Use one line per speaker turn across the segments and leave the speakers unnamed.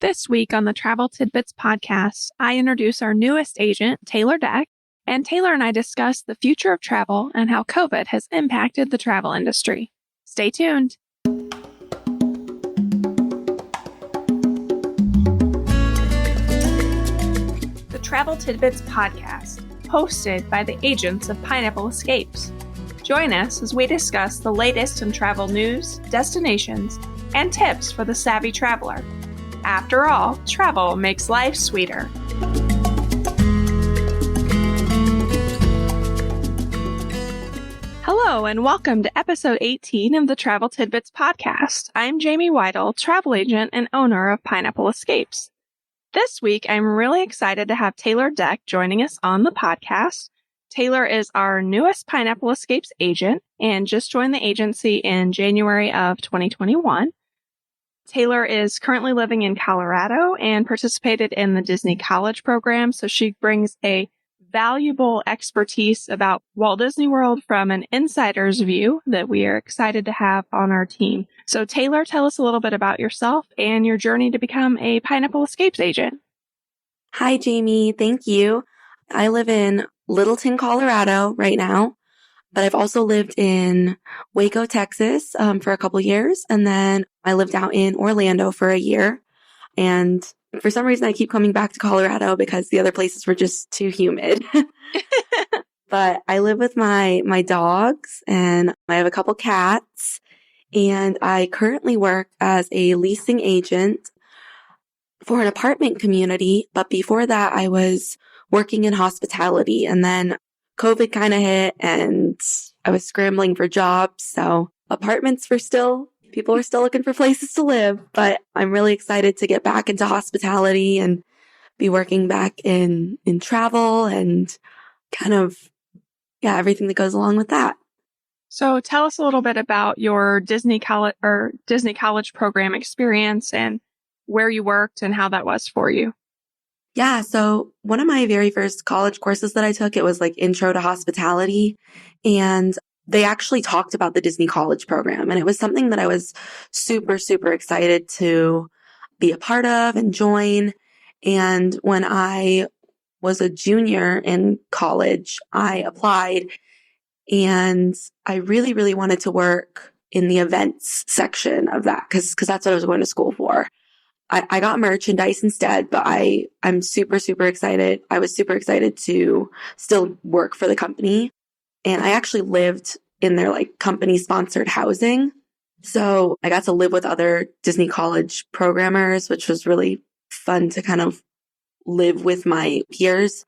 This week on the Travel Tidbits podcast, I introduce our newest agent, Taylor Deck, and Taylor and I discuss the future of travel and how COVID has impacted the travel industry. Stay tuned. The Travel Tidbits podcast, hosted by the agents of Pineapple Escapes. Join us as we discuss the latest in travel news, destinations, and tips for the savvy traveler. After all, travel makes life sweeter. Hello and welcome to episode 18 of the Travel Tidbits podcast. I'm Jamie Weidel, travel agent and owner of Pineapple Escapes. This week, I'm really excited to have Taylor Deck joining us on the podcast. Taylor is our newest Pineapple Escapes agent and just joined the agency in January of 2021. Taylor is currently living in Colorado and participated in the Disney College program, so she brings a valuable expertise about Walt Disney World from an insider's view that we are excited to have on our team. So Taylor, tell us a little bit about yourself and your journey to become a Pineapple Escapes agent.
Hi, Jamie. Thank you. I live in Littleton, Colorado right now, but I've also lived in Waco, Texas for a couple years. And then I lived out in Orlando for a year. And for some reason, I keep coming back to Colorado because the other places were just too humid. But I live with my dogs and I have a couple cats. And I currently work as a leasing agent for an apartment community. But before that, I was working in hospitality, and then COVID kind of hit and I was scrambling for jobs. So people were still looking for places to live, but I'm really excited to get back into hospitality and be working back in travel and kind of, everything that goes along with that.
So tell us a little bit about your Disney College program experience and where you worked and how that was for you.
Yeah. So one of my very first college courses that I took, it was like Intro to Hospitality. And they actually talked about the Disney College program. And it was something that I was super, super excited to be a part of and join. And when I was a junior in college, I applied and I really, really wanted to work in the events section of that because that's what I was going to school for. I got merchandise instead, but I'm super, super excited. I was super excited to still work for the company. And I actually lived in their company sponsored housing. So I got to live with other Disney College programmers, which was really fun to kind of live with my peers.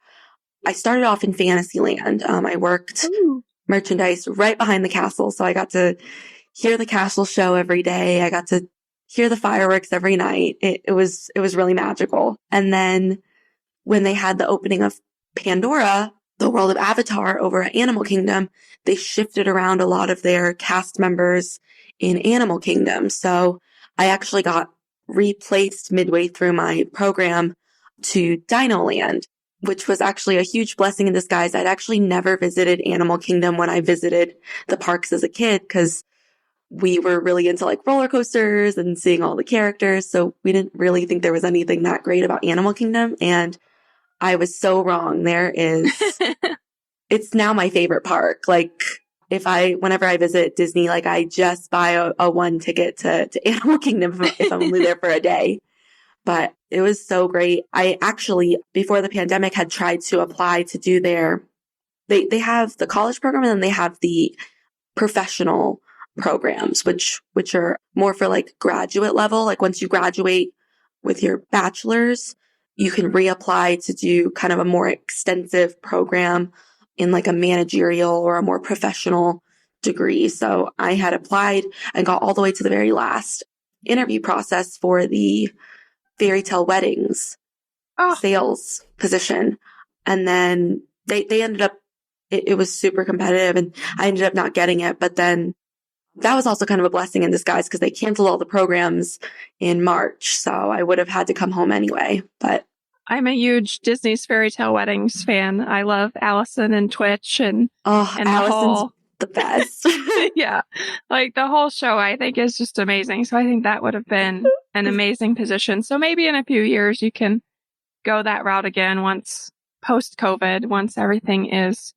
I started off in Fantasyland. I worked merchandise right behind the castle. So I got to hear the castle show every day. I got to hear the fireworks every night. It was really magical. And then when they had the opening of Pandora, the world of Avatar over at Animal Kingdom, they shifted around a lot of their cast members in Animal Kingdom. So I actually got replaced midway through my program to Dinoland, which was actually a huge blessing in disguise. I'd actually never visited Animal Kingdom when I visited the parks as a kid because we were really into roller coasters and seeing all the characters. So we didn't really think there was anything that great about Animal Kingdom. And I was so wrong. It's now my favorite park. Whenever I visit Disney, I just buy a one ticket to Animal Kingdom if I'm only there for a day. But it was so great. I actually, before the pandemic, had tried to apply to do they have the college program and then they have the professional programs, which are more for graduate level. Once you graduate with your bachelor's, you can reapply to do kind of a more extensive program in a managerial or a more professional degree. So I had applied and got all the way to the very last interview process for the fairy tale weddings sales position. And then they ended up, it was super competitive and I ended up not getting it. But then that was also kind of a blessing in disguise because they canceled all the programs in March. So I would have had to come home anyway. But
I'm a huge Disney's Fairy Tale Weddings fan. I love Allison and Twitch and
Allison's the best.
Yeah. Like the whole show, I think, is just amazing. So I think that would have been an amazing position. So maybe in a few years, you can go that route again once post-COVID, once everything is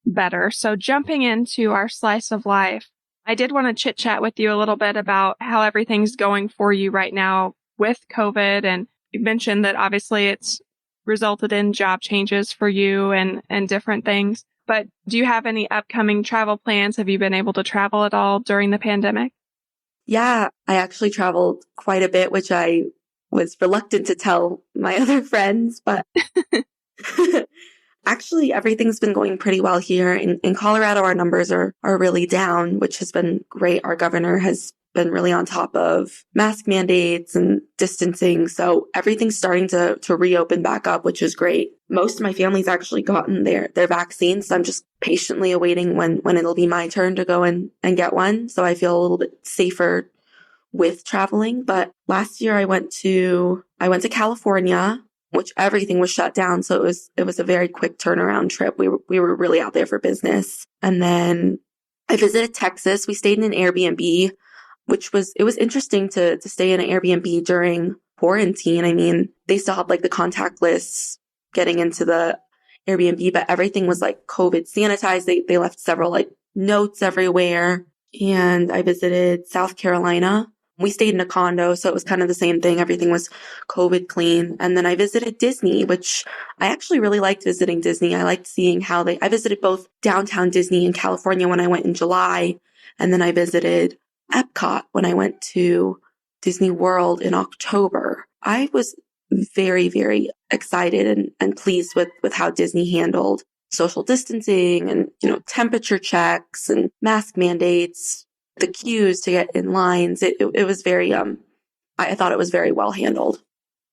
better. So jumping into our slice of life, I did want to chit chat with you a little bit about how everything's going for you right now with COVID. And you mentioned that obviously it's resulted in job changes for you and different things. But do you have any upcoming travel plans? Have you been able to travel at all during the pandemic?
Yeah, I actually traveled quite a bit, which I was reluctant to tell my other friends, but actually everything's been going pretty well here. In Colorado, our numbers are really down, which has been great. Our governor has been really on top of mask mandates and distancing. So everything's starting to reopen back up, which is great. Most of my family's actually gotten their vaccines. So I'm just patiently awaiting when it'll be my turn to go and get one. So I feel a little bit safer with traveling. But last year I went to California, which everything was shut down. So it was a very quick turnaround trip. We were really out there for business. And then I visited Texas. We stayed in an Airbnb, it was interesting to stay in an Airbnb during quarantine. I mean, they still have like the contactless getting into the Airbnb, but everything was like COVID sanitized. They left several like notes everywhere. And I visited South Carolina. We stayed in a condo, so it was kind of the same thing. Everything was COVID clean. And then I visited Disney, which I actually really liked visiting Disney. I liked seeing I visited both downtown Disney in California when I went in July, and then I visited Epcot when I went to Disney World in October. I was very, very excited and pleased with how Disney handled social distancing and, temperature checks and mask mandates, the queues to get in lines. It was very, I thought it was very well handled.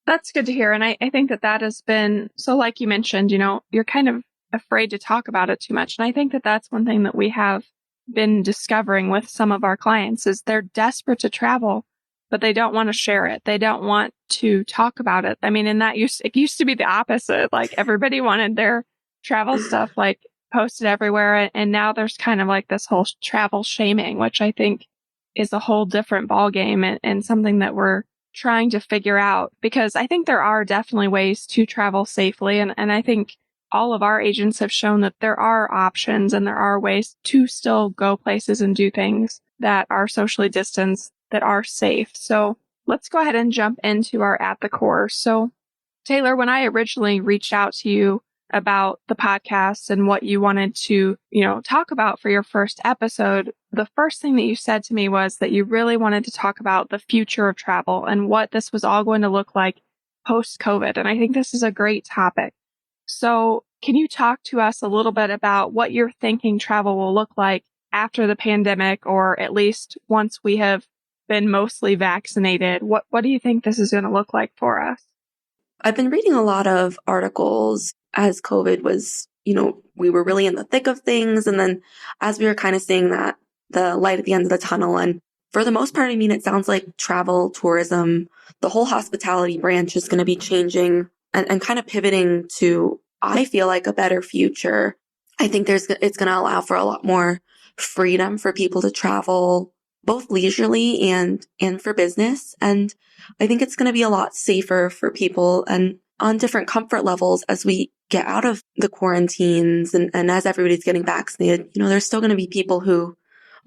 That's good to hear. And I think that has been, so like you mentioned, you're kind of afraid to talk about it too much. And I think that that's one thing that we have been discovering with some of our clients is they're desperate to travel, but they don't want to share it. They don't want to talk about it. I mean, it used to be the opposite. Like everybody wanted their travel stuff like posted everywhere. And now there's kind of like this whole travel shaming, which I think is a whole different ballgame and something that we're trying to figure out, because I think there are definitely ways to travel safely. And I think all of our agents have shown that there are options and there are ways to still go places and do things that are socially distanced, that are safe. So let's go ahead and jump into our At the Core. So Taylor, when I originally reached out to you about the podcast and what you wanted to, talk about for your first episode, the first thing that you said to me was that you really wanted to talk about the future of travel and what this was all going to look like post-COVID. And I think this is a great topic. So can you talk to us a little bit about what you're thinking travel will look like after the pandemic, or at least once we have been mostly vaccinated? What do you think this is going to look like for us?
I've been reading a lot of articles as COVID was, we were really in the thick of things. And then as we were kind of seeing that the light at the end of the tunnel, and for the most part, I mean, it sounds like travel, tourism, the whole hospitality branch is going to be changing and kind of pivoting to, I feel like, a better future. I think it's going to allow for a lot more freedom for people to travel, both leisurely and for business. And I think it's going to be a lot safer for people and on different comfort levels as we get out of the quarantines and as everybody's getting vaccinated. There's still going to be people who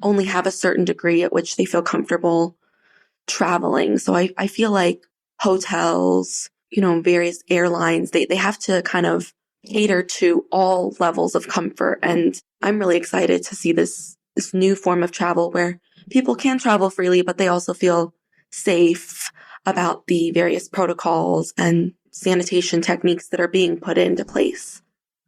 only have a certain degree at which they feel comfortable traveling. So I feel like hotels, various airlines, they have to kind of cater to all levels of comfort. And I'm really excited to see this new form of travel where people can travel freely, but they also feel safe about the various protocols and sanitation techniques that are being put into place.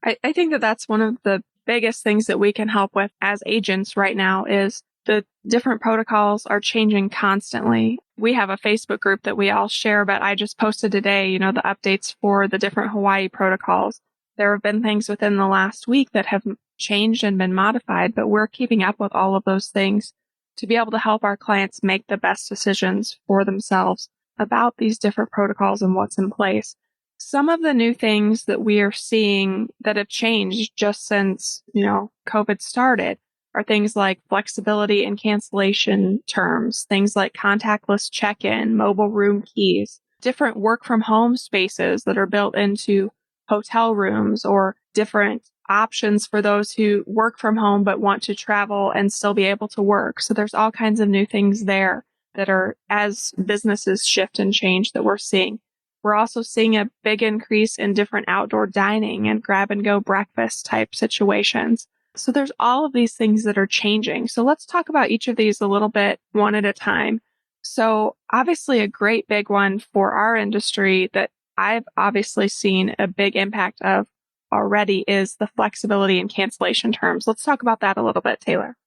I think that that's one of the biggest things that we can help with as agents right now is the different protocols are changing constantly. We have a Facebook group that we all share, but I just posted today, the updates for the different Hawaii protocols. There have been things within the last week that have changed and been modified, but we're keeping up with all of those things to be able to help our clients make the best decisions for themselves about these different protocols and what's in place. Some of the new things that we are seeing that have changed just since, COVID started are things like flexibility and cancellation terms, things like contactless check-in, mobile room keys, different work from home spaces that are built into hotel rooms, or different options for those who work from home but want to travel and still be able to work. So there's all kinds of new things there that are, as businesses shift and change, that we're seeing. We're also seeing a big increase in different outdoor dining and grab and go breakfast type situations. So there's all of these things that are changing. So let's talk about each of these a little bit, one at a time. So obviously a great big one for our industry that I've obviously seen a big impact of already is the flexibility and cancellation terms. Let's talk about that a little bit, Taylor.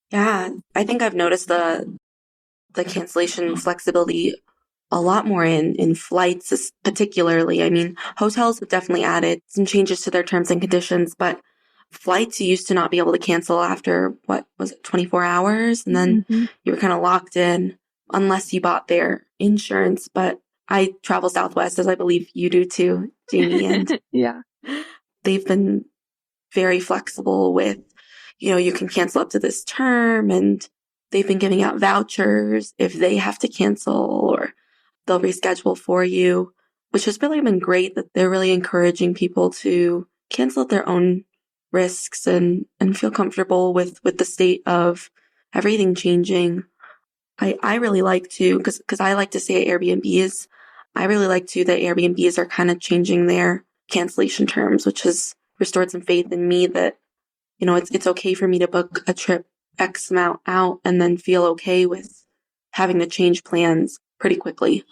Yeah, I think I've noticed the cancellation flexibility a lot more in flights, particularly. I mean, hotels have definitely added some changes to their terms and conditions, but flights, you used to not be able to cancel after, what was it, 24 hours? And then you were kind of locked in unless you bought their insurance. But I travel Southwest, as I believe you do too, Jamie. And
yeah,
they've been very flexible with, you can cancel up to this term, and they've been giving out vouchers if they have to cancel, or they'll reschedule for you, which has really been great that they're really encouraging people to cancel at their own risks and feel comfortable with the state of everything changing. I really like to, because I like to say Airbnbs, I really like to that Airbnbs are kind of changing their cancellation terms, which has restored some faith in me that, it's okay for me to book a trip X amount out and then feel okay with having to change plans pretty quickly.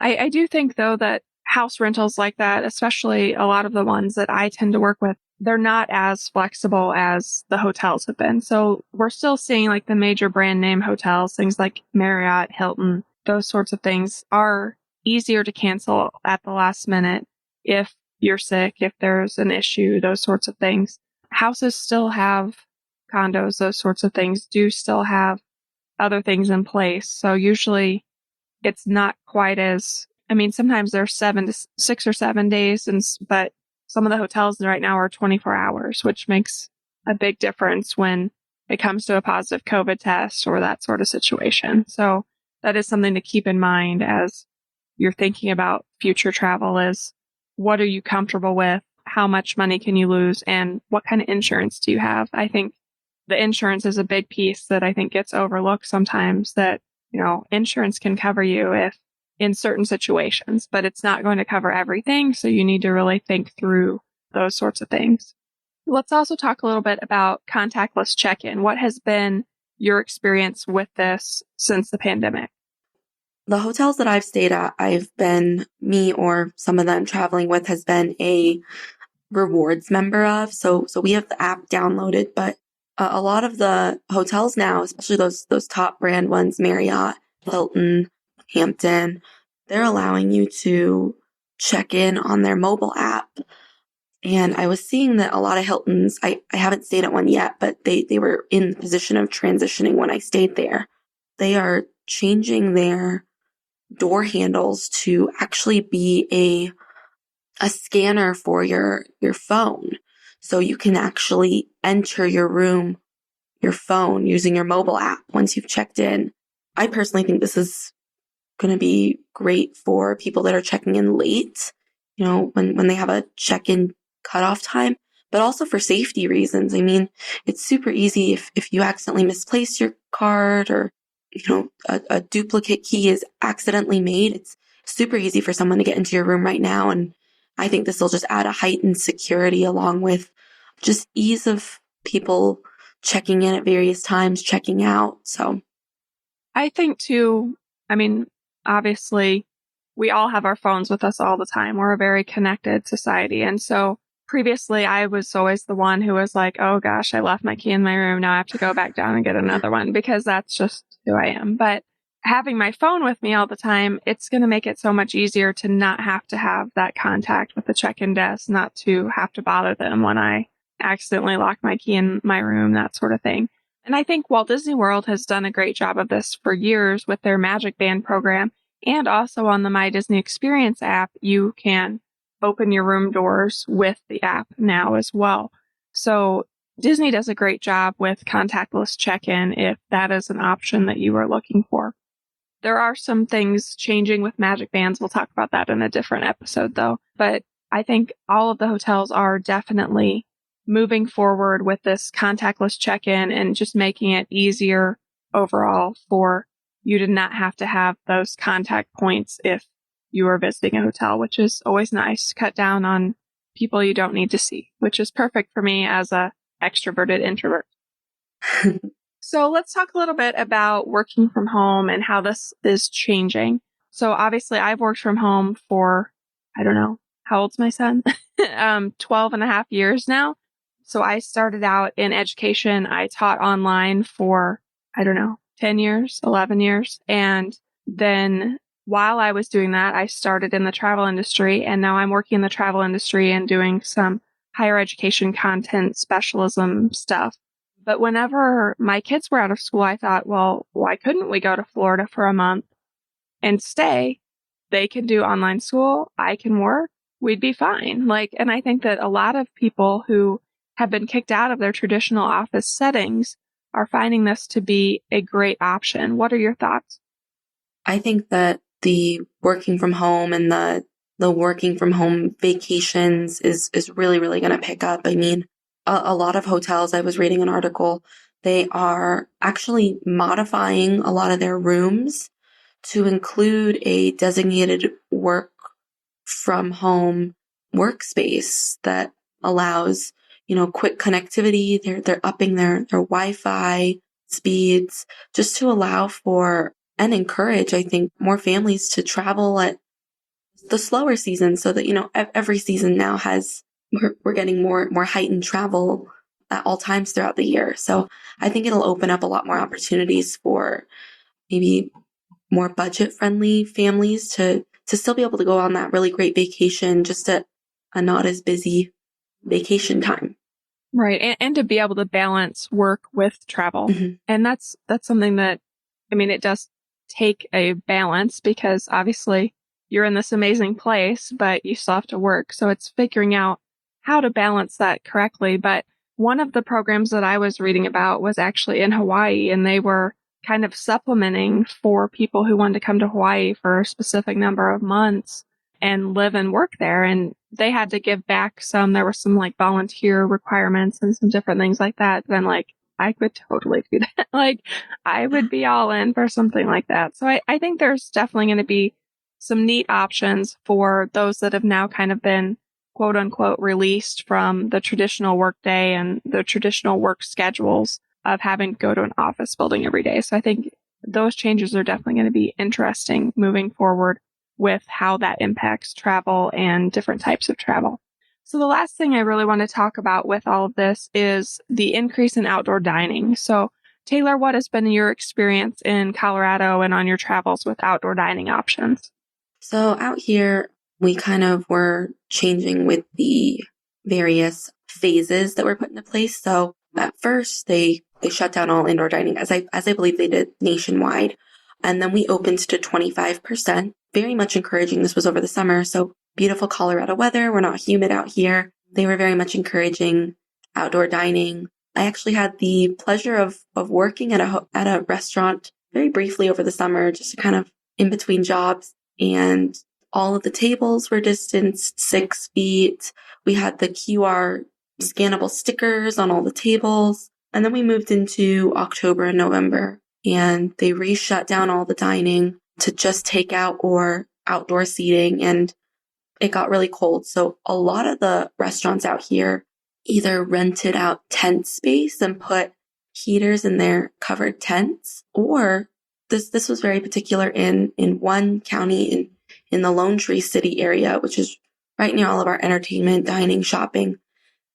I do think, though, that house rentals like that, especially a lot of the ones that I tend to work with, they're not as flexible as the hotels have been. So we're still seeing like the major brand name hotels, things like Marriott, Hilton, those sorts of things are easier to cancel at the last minute if you're sick, if there's an issue, those sorts of things. Houses still have condos, those sorts of things do still have other things in place. So usually it's not quite as, I mean, sometimes they're 6 or 7 days, but some of the hotels right now are 24 hours, which makes a big difference when it comes to a positive COVID test or that sort of situation. So that is something to keep in mind as you're thinking about future travel is, what are you comfortable with? How much money can you lose? And what kind of insurance do you have? I think the insurance is a big piece that I think gets overlooked sometimes, that, insurance can cover you if in certain situations, but it's not going to cover everything. So you need to really think through those sorts of things. Let's also talk a little bit about contactless check-in. What has been your experience with this since the pandemic?
The hotels that I've stayed at, me or some of them traveling with has been a rewards member of. So we have the app downloaded, but a lot of the hotels now, especially those top brand ones, Marriott, Hilton, Hampton, they're allowing you to check in on their mobile app. And I was seeing that a lot of Hiltons, I haven't stayed at one yet, but they were in the position of transitioning when I stayed there. They are changing their door handles to actually be a scanner for your phone. So you can actually enter your room, your phone, using your mobile app once you've checked in. I personally think this is going to be great for people that are checking in late, when they have a check-in cutoff time, but also for safety reasons. I mean, it's super easy if you accidentally misplace your card, or, a duplicate key is accidentally made. It's super easy for someone to get into your room right now. And I think this will just add a heightened security, along with just ease of people checking in at various times, checking out. So
I think too, I mean, obviously we all have our phones with us all the time. We're a very connected society. And so previously I was always the one who was like, oh gosh, I left my key in my room. Now I have to go back down and get another one, because that's just who I am. But having my phone with me all the time, it's going to make it so much easier to not have to have that contact with the check-in desk, not to have to bother them when I accidentally lock my key in my room, that sort of thing. And I think Walt Disney World has done a great job of this for years with their Magic Band program. And also on the My Disney Experience app, you can open your room doors with the app now as well. So Disney does a great job with contactless check-in if that is an option that you are looking for. There are some things changing with Magic Bands. We'll talk about that in a different episode, though. But I think all of the hotels are definitely moving forward with this contactless check-in and just making it easier overall for you to not have to have those contact points if you are visiting a hotel, which is always nice. Cut down on people you don't need to see, which is perfect for me as a extroverted introvert. So let's talk a little bit about working from home and how this is changing. So obviously I've worked from home for, I don't know, how old's my son? 12 and a half years now. So I started out in education. I taught online for, I don't know, 10 years, 11 years. And then while I was doing that, I started in the travel industry, and now I'm working in the travel industry and doing some higher education content specialism stuff. But whenever my kids were out of school, I thought, well, why couldn't we go to Florida for a month and stay? They can do online school. I can work. We'd be fine. And I think that a lot of people who have been kicked out of their traditional office settings are finding this to be a great option. What are your thoughts?
I think that the working from home and the working from home vacations is really, really going to pick up. I mean, a lot of hotels, I was reading an article, they are actually modifying a lot of their rooms to include a designated work from home workspace that allows, quick connectivity. They're upping their Wi-Fi speeds just to allow for and encourage, I think, more families to travel at the slower season so that, every season now we're getting more heightened travel at all times throughout the year. So I think it'll open up a lot more opportunities for maybe more budget friendly families to still be able to go on that really great vacation just at a not as busy vacation time.
Right. And to be able to balance work with travel.
Mm-hmm.
And that's something that, it does take a balance because obviously you're in this amazing place, but you still have to work. So it's figuring out how to balance that correctly. But one of the programs that I was reading about was actually in Hawaii, and they were kind of supplementing for people who wanted to come to Hawaii for a specific number of months and live and work there. And they had to give back there were some volunteer requirements and some different things like that. But I'm I could totally do that. I would be all in for something like that. So I think there's definitely going to be some neat options for those that have now kind of been quote unquote released from the traditional workday and the traditional work schedules of having to go to an office building every day. So I think those changes are definitely going to be interesting moving forward with how that impacts travel and different types of travel. So the last thing I really want to talk about with all of this is the increase in outdoor dining. So Taylor, what has been your experience in Colorado and on your travels with outdoor dining options?
So out here, we kind of were changing with the various phases that were put into place. So at first, they shut down all indoor dining, as I believe they did nationwide. And then we opened to 25%, very much encouraging. This was over the summer. So beautiful Colorado weather. We're not humid out here. They were very much encouraging outdoor dining. I actually had the pleasure of working at a restaurant very briefly over the summer, just kind of in between jobs. And all of the tables were distanced 6 feet. We had the QR scannable stickers on all the tables. And then we moved into October and November, and they shut down all the dining to just takeout or outdoor seating. And it got really cold. So a lot of the restaurants out here either rented out tent space and put heaters in their covered tents, or this was very particular in one county in the Lone Tree City area, which is right near all of our entertainment, dining, shopping.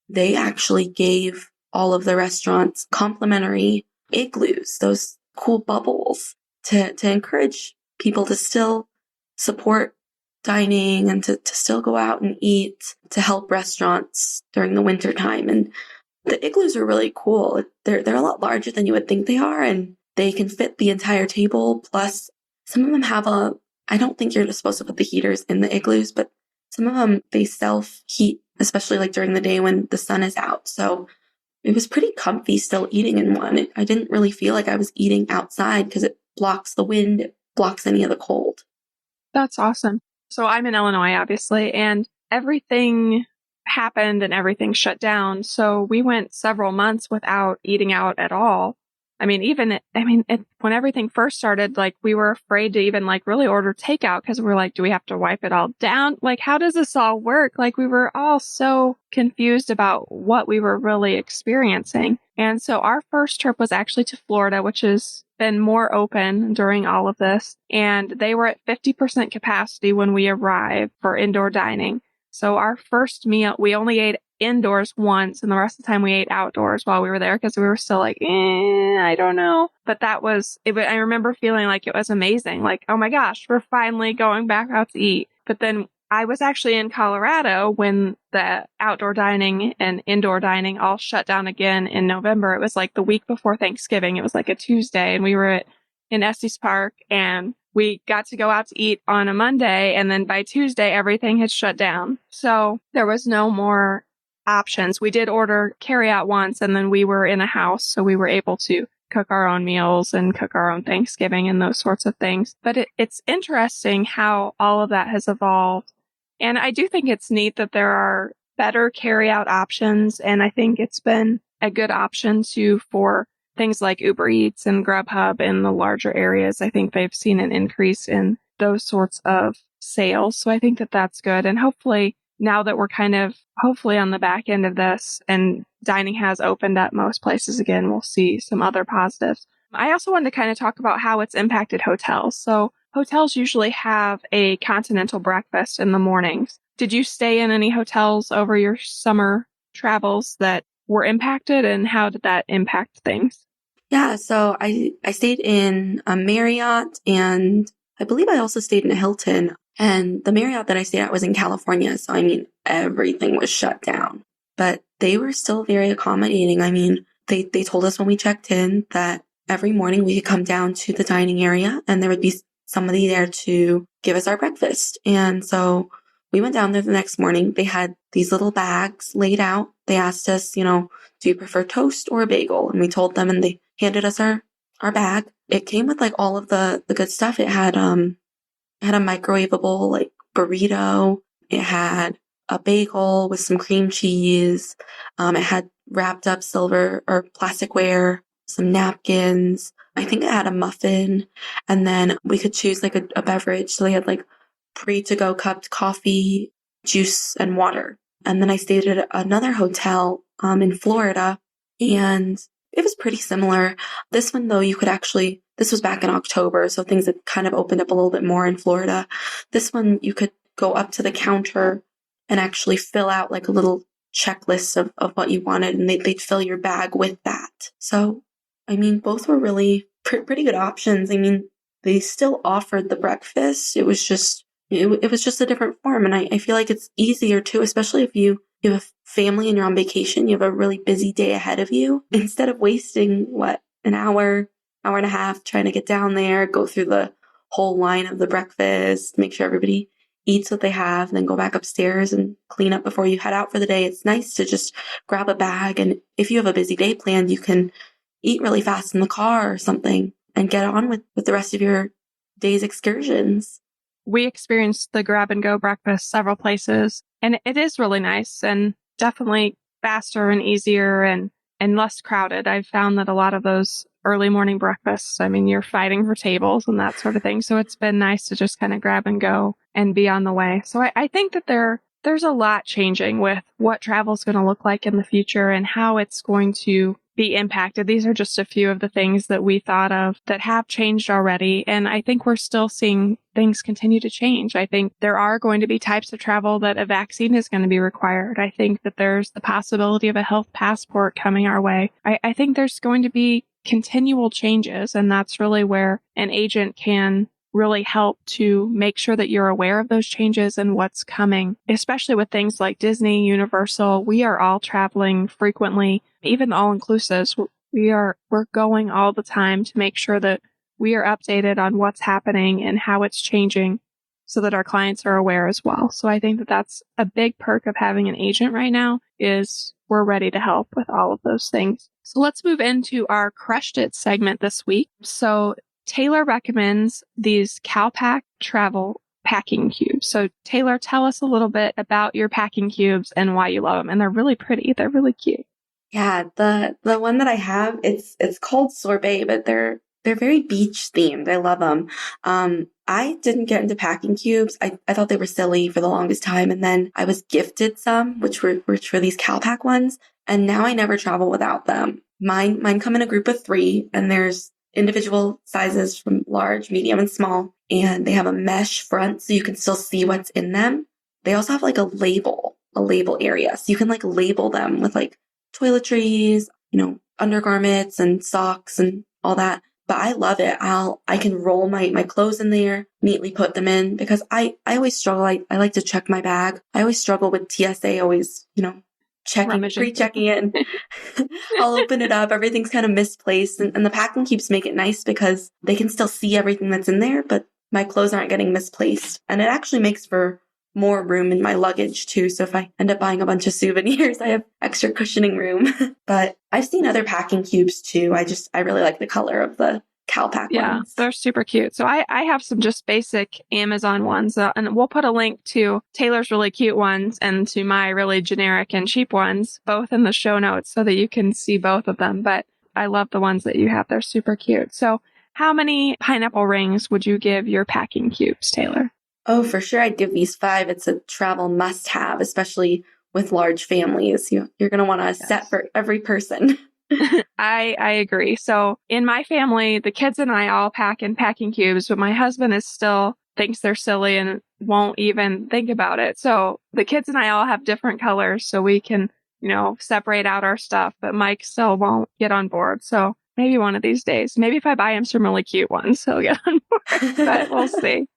They actually gave all of the restaurants complimentary igloos, those cool bubbles, to encourage people to still support dining and to still go out and eat, to help restaurants during the winter time. And the igloos are really cool. They're a lot larger than you would think they are, and they can fit the entire table. Plus, some of them have I don't think you're supposed to put the heaters in the igloos, but some of them, they self-heat, especially during the day when the sun is out. So it was pretty comfy still eating in one. I didn't really feel like I was eating outside because it blocks the wind, it blocks any of the cold.
That's awesome. So I'm in Illinois, obviously, and everything happened and everything shut down. So we went several months without eating out at all. I mean, when everything first started, like we were afraid to even like really order takeout because we were like, do we have to wipe it all down? Like, how does this all work? Like we were all so confused about what we were really experiencing. And so our first trip was actually to Florida, which has been more open during all of this. And they were at 50% capacity when we arrived for indoor dining. So our first meal, we only ate indoors once, and the rest of the time we ate outdoors while we were there because we were still like, I don't know. But that was, I remember feeling like it was amazing. Like, oh my gosh, we're finally going back out to eat. But then I was actually in Colorado when the outdoor dining and indoor dining all shut down again in November. It was like the week before Thanksgiving. It was like a Tuesday, and we were in Estes Park, and we got to go out to eat on a Monday, and then by Tuesday, everything had shut down. So there was no more options. We did order carry out once, and then we were in a house, so we were able to cook our own meals and cook our own Thanksgiving and those sorts of things. But it's interesting how all of that has evolved. And I do think it's neat that there are better carry out options. And I think it's been a good option too for things like Uber Eats and Grubhub in the larger areas. I think they've seen an increase in those sorts of sales. So I think that that's good. And hopefully now that we're hopefully on the back end of this and dining has opened up most places again, we'll see some other positives. I also wanted to kind of talk about how it's impacted hotels. So hotels usually have a continental breakfast in the mornings. Did you stay in any hotels over your summer travels that were impacted, and how did that impact things?
Yeah, so I stayed in a Marriott, and I believe I also stayed in a Hilton. And the Marriott that I stayed at was in California, so I mean, everything was shut down. But they were still very accommodating. I mean, they told us when we checked in that every morning we could come down to the dining area and there would be somebody there to give us our breakfast. And so we went down there the next morning. They had these little bags laid out. They asked us, do you prefer toast or a bagel? And we told them, and they handed us our bag. It came with like all of the good stuff. It had a microwavable like burrito. It had a bagel with some cream cheese. It had wrapped up silver or plasticware, some napkins. I think it had a muffin, and then we could choose like a beverage. So they had like pre-to-go cupped coffee, juice, and water. And then I stayed at another hotel in Florida, and it was pretty similar. This one, though, this was back in October, so things had kind of opened up a little bit more in Florida. This one, you could go up to the counter and actually fill out like a little checklist of what you wanted, and they'd fill your bag with that. So, I mean, both were really pretty good options. I mean, they still offered the breakfast. It was just a different form. And I feel like it's easier too, especially if you have a family and you're on vacation, you have a really busy day ahead of you. Instead of wasting, an hour and a half trying to get down there, go through the whole line of the breakfast, make sure everybody eats what they have, and then go back upstairs and clean up before you head out for the day. It's nice to just grab a bag. And if you have a busy day planned, you can eat really fast in the car or something and get on with the rest of your day's excursions.
We experienced the grab and go breakfast several places, and it is really nice and definitely faster and easier and less crowded. I've found that a lot of those early morning breakfasts, I mean, you're fighting for tables and that sort of thing. So it's been nice to just kind of grab and go and be on the way. So I think that there's a lot changing with what travel is going to look like in the future and how it's going to be impacted. These are just a few of the things that we thought of that have changed already. And I think we're still seeing things continue to change. I think there are going to be types of travel that a vaccine is going to be required. I think that there's the possibility of a health passport coming our way. I think there's going to be continual changes, and that's really where an agent can really help to make sure that you're aware of those changes and what's coming, especially with things like Disney, Universal. We are all traveling frequently, even the all-inclusives. We're going all the time to make sure that we are updated on what's happening and how it's changing so that our clients are aware as well. So I think that that's a big perk of having an agent right now is we're ready to help with all of those things. So let's move into our Crushed It segment this week. So Taylor recommends these CalPack travel packing cubes. So Taylor, tell us a little bit about your packing cubes and why you love them. And they're really pretty. They're really cute.
Yeah, the one that I have, it's called Sorbet, but they're very beach themed. I love them. I didn't get into packing cubes. I thought they were silly for the longest time, and then I was gifted some, which were these CalPack ones, and now I never travel without them. Mine come in a group of 3, and there's individual sizes from large, medium, and small, and they have a mesh front so you can still see what's in them. They also have like a label area, so you can like label them with like toiletries, undergarments and socks and all that. But I love it. I can roll my clothes in there, neatly put them in, because I always struggle. I like to check my bag. I always struggle with TSA always, pre-checking in. I'll open it up. Everything's kind of misplaced. And the packing cubes make it nice because they can still see everything that's in there, but my clothes aren't getting misplaced. And it actually makes for more room in my luggage too. So if I end up buying a bunch of souvenirs, I have extra cushioning room. But I've seen other packing cubes too. I really like the color of the CalPack ones.
Yeah, they're super cute. So I have some just basic Amazon ones, and we'll put a link to Taylor's really cute ones and to my really generic and cheap ones, both in the show notes so that you can see both of them. But I love the ones that you have. They're super cute. So how many pineapple rings would you give your packing cubes, Taylor?
Oh, for sure. I'd give these 5. It's a travel must-have, especially with large families. You're going to want a set for every person.
I agree. So in my family, the kids and I all pack in packing cubes, but my husband still thinks they're silly and won't even think about it. So the kids and I all have different colors so we can, separate out our stuff, but Mike still won't get on board. So maybe one of these days, maybe if I buy him some really cute ones, he'll get on board, but we'll see.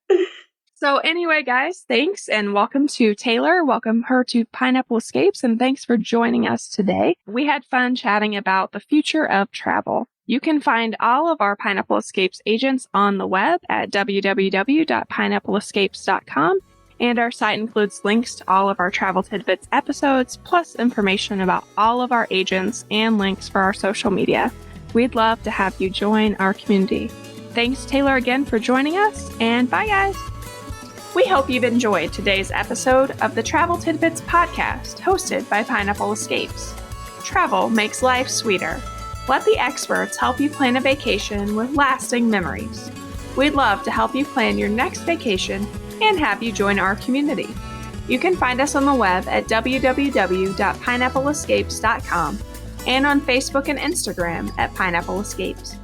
So anyway, guys, thanks and welcome to Taylor. Welcome her to Pineapple Escapes, and thanks for joining us today. We had fun chatting about the future of travel. You can find all of our Pineapple Escapes agents on the web at www.pineappleescapes.com, and our site includes links to all of our Travel Tidbits episodes, plus information about all of our agents and links for our social media. We'd love to have you join our community. Thanks, Taylor, again for joining us, and bye, guys. We hope you've enjoyed today's episode of the Travel Tidbits podcast, hosted by Pineapple Escapes. Travel makes life sweeter. Let the experts help you plan a vacation with lasting memories. We'd love to help you plan your next vacation and have you join our community. You can find us on the web at www.pineappleescapes.com and on Facebook and Instagram at Pineapple Escapes.